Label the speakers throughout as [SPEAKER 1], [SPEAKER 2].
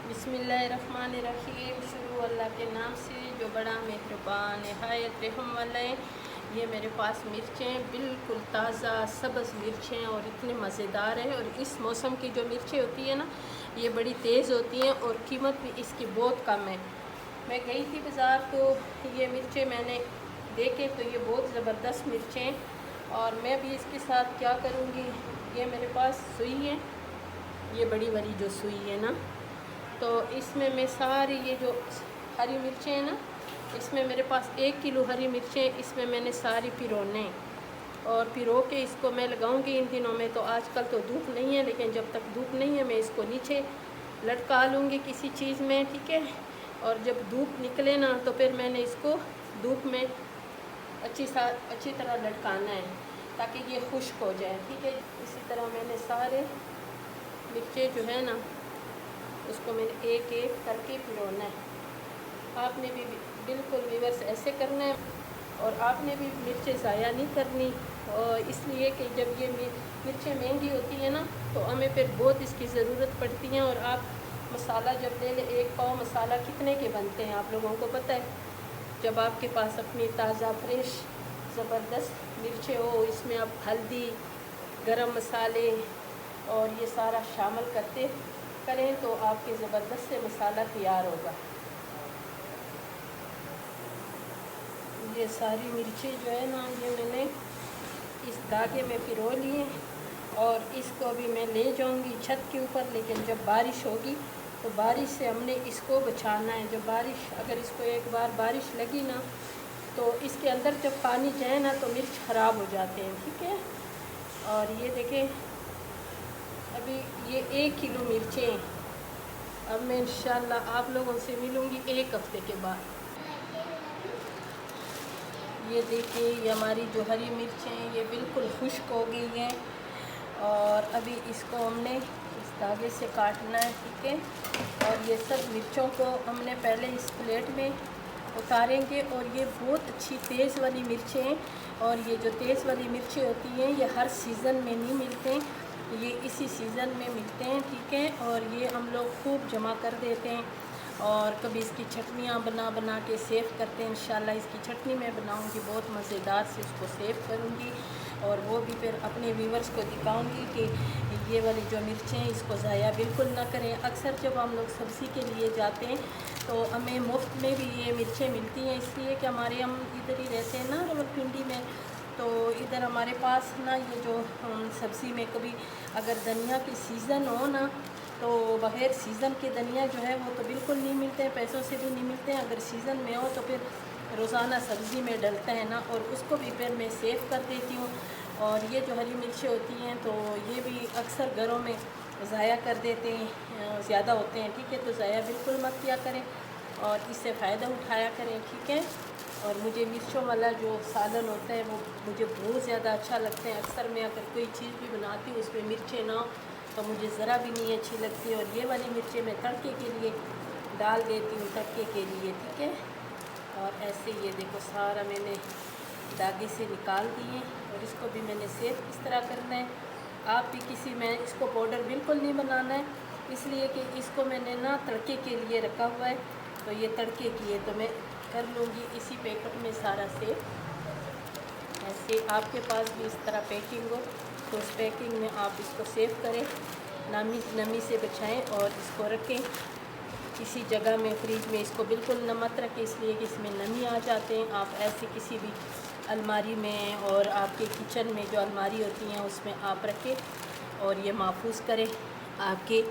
[SPEAKER 1] बिस्मिल्लाहिर्रहमानिर्रहीम। शुरू अल्लाह के नाम से जो बड़ा मेहरबान नहायत रहम वाला है। ये मेरे पास मिर्चें बिल्कुल ताज़ा सब्ज़ मिर्चें और इतने मज़ेदार है। और इस मौसम की जो मिर्चें होती है ना, ये बड़ी तेज़ होती हैं और कीमत भी इसकी बहुत कम है। मैं गई थी बाज़ार तो ये मिर्चें मैंने देखे तो ये बहुत ज़बरदस्त मिर्चें। और मैं भी इसके साथ क्या करूँगी, ये मेरे पास सुई है, ये बड़ी वाली जो सुई है ना, तो इसमें मैं सारी ये जो हरी मिर्चें हैं ना, इसमें मेरे पास 1 किलो हरी मिर्चें, इसमें मैंने सारी पिरोने और पिरो के इसको मैं लगाऊंगी इन दिनों में। तो आजकल तो धूप नहीं है, लेकिन जब तक धूप नहीं है मैं इसको नीचे लटका लूँगी किसी चीज़ में, ठीक है। और जब धूप निकले ना तो फिर मैंने इसको धूप में अच्छी तरह लटकाना है ताकि ये खुश्क हो जाए, ठीक है। इसी तरह मैंने सारे मिर्चें जो है ना, उसको मैंने एक एक करके पिरोना है। आपने भी बिल्कुल व्यूअर्स ऐसे करना है। और आपने भी मिर्चें ज़ाया नहीं करनी, और इसलिए कि जब ये मिर्चें महंगी होती हैं ना तो हमें फिर बहुत इसकी ज़रूरत पड़ती हैं। और आप मसाला जब ले लें, 1 पाव मसाला कितने के बनते हैं आप लोगों को पता है। जब आपके पास अपनी ताज़ा फ्रेश ज़बरदस्त मिर्चें हो, इसमें आप हल्दी, गरम मसाले और ये सारा शामिल करें तो आपके ज़बरदस्त से मसाला तैयार होगा। ये सारी मिर्चें जो है ना, ये मैंने इस धागे में पिरो लिए और इसको भी मैं ले जाऊंगी छत के ऊपर। लेकिन जब बारिश होगी तो बारिश से हमने इसको बचाना है। जब बारिश, अगर इसको एक बार बारिश लगी ना तो इसके अंदर जब पानी जाए ना तो मिर्च ख़राब हो जाते हैं, ठीक है। और ये देखें, अभी ये 1 किलो मिर्चें। अब मैं इंशाल्लाह आप लोगों से मिलूँगी 1 हफ़्ते के बाद। ये देखिए, ये हमारी जो हरी मिर्चें हैं ये बिल्कुल खुश्क हो गई हैं। और अभी इसको हमने इस धागे से काटना है, ठीक है। और ये सब मिर्चों को हमने पहले इस प्लेट में उतारेंगे। और ये बहुत अच्छी तेज़ वाली मिर्चें हैं। और ये जो तेज़ वाली मिर्चें होती हैं ये हर सीज़न में नहीं मिलते हैं, ये इसी सीज़न में मिलते हैं, ठीक है। और ये हम लोग खूब जमा कर देते हैं और कभी इसकी चटनियाँ बना के सेव करते हैं। इंशाल्लाह इसकी चटनी मैं बनाऊंगी, बहुत मज़ेदार से उसको सेव करूंगी और वो भी फिर अपने व्यूवर्स को दिखाऊंगी कि ये वाली जो मिर्चें हैं इसको ज़ाया बिल्कुल ना करें। अक्सर जब हम लोग सब्ज़ी के लिए जाते हैं तो हमें मुफ्त में भी ये मिर्चें मिलती हैं, इसलिए कि हम इधर ही रहते हैं ना रावलपिंडी में। तो इधर हमारे पास ना ये जो सब्ज़ी में कभी अगर धनिया की सीज़न हो ना, तो बग़ैर सीज़न के धनिया जो है वो तो बिल्कुल नहीं मिलते हैं, पैसों से भी नहीं मिलते हैं। अगर सीज़न में हो तो फिर रोज़ाना सब्ज़ी में डलता है ना, और उसको भी फिर मैं सेव कर देती हूँ। और ये जो हरी मिर्चें होती हैं तो ये भी अक्सर घरों में ज़ाया कर देते हैं, ज़्यादा होते हैं, ठीक है। तो ज़ाया बिल्कुल मत किया करें और इससे फ़ायदा उठाया करें, ठीक है। और मुझे मिर्चों वाला जो सालन होता है वो मुझे बहुत ज़्यादा अच्छा लगता है। अक्सर मैं अगर कोई चीज़ भी बनाती हूँ उसमें मिर्चें ना हो तो मुझे ज़रा भी नहीं अच्छी लगती। और ये वाली मिर्चें मैं तड़के के लिए डाल देती हूँ, तड़के के लिए, ठीक है। और ऐसे ये देखो सारा मैंने धागे से निकाल दिए और इसको भी मैंने सेव इस तरह करना है। आप भी किसी में इसको पाउडर बिल्कुल नहीं बनाना है, इसलिए कि इसको मैंने ना तड़के के लिए रखा हुआ है। तो ये तड़के की है तो मैं कर लूँगी इसी पैकेट में सारा सेव। ऐसे आपके पास भी इस तरह पैकिंग हो तो उस पैकिंग में आप इसको सेव करें, नमी से बचाएं और इसको रखें किसी जगह में, फ्रिज में इसको बिल्कुल न मत रखें, इसलिए कि इसमें नमी आ जाते हैं। आप ऐसे किसी भी अलमारी में और आपके किचन में जो अलमारी होती हैं उसमें आप रखें और ये महफूज करें, आपके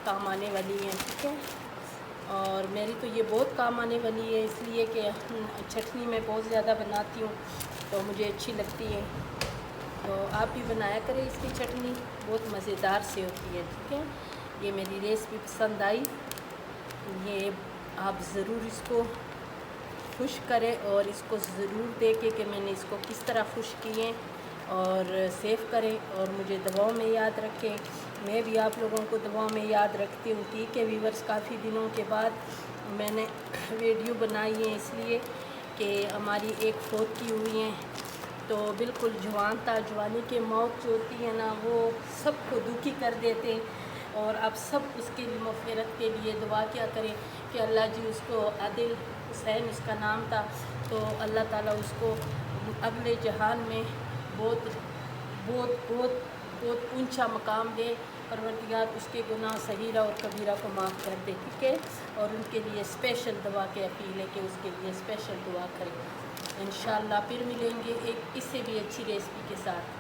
[SPEAKER 1] काम आने वाली हैं, ठीक है। और मेरी तो ये बहुत काम आने वाली है, इसलिए कि चटनी मैं बहुत ज़्यादा बनाती हूँ तो मुझे अच्छी लगती है। तो आप भी बनाया करें इसकी चटनी, बहुत मज़ेदार से होती है, ठीक है। ये मेरी रेसिपी पसंद आई, ये आप ज़रूर इसको खुश करें और इसको ज़रूर देखें कि मैंने इसको किस तरह खुश किए और सेव करें और मुझे दुआओं में याद रखें। मैं भी आप लोगों को दुआओं में याद रखती हूँ, ठीक है व्यूअर्स। काफ़ी दिनों के बाद मैंने वीडियो बनाई है, इसलिए कि हमारी एक फोती हुई है तो बिल्कुल जवान था। जवानी के मौत जो होती है ना वो सबको दुखी कर देते हैं। और आप सब उसके लिए मग़फ़िरत के लिए दुआ किया करें कि अल्लाह जी उसको आदिल हुसैन उसका नाम था, तो अल्लाह ताला उसको अगले जहान में बहुत बहुत बहुत बहुत ऊंचा मकाम दे। परवरदिगार उसके गुनाह सगीरा और कबीरा को माफ़ कर दे, ठीक है। और उनके लिए स्पेशल दुआ की अपील है कि उसके लिए स्पेशल दुआ करें। इंशाअल्लाह फिर मिलेंगे एक इससे भी अच्छी रेसिपी के साथ।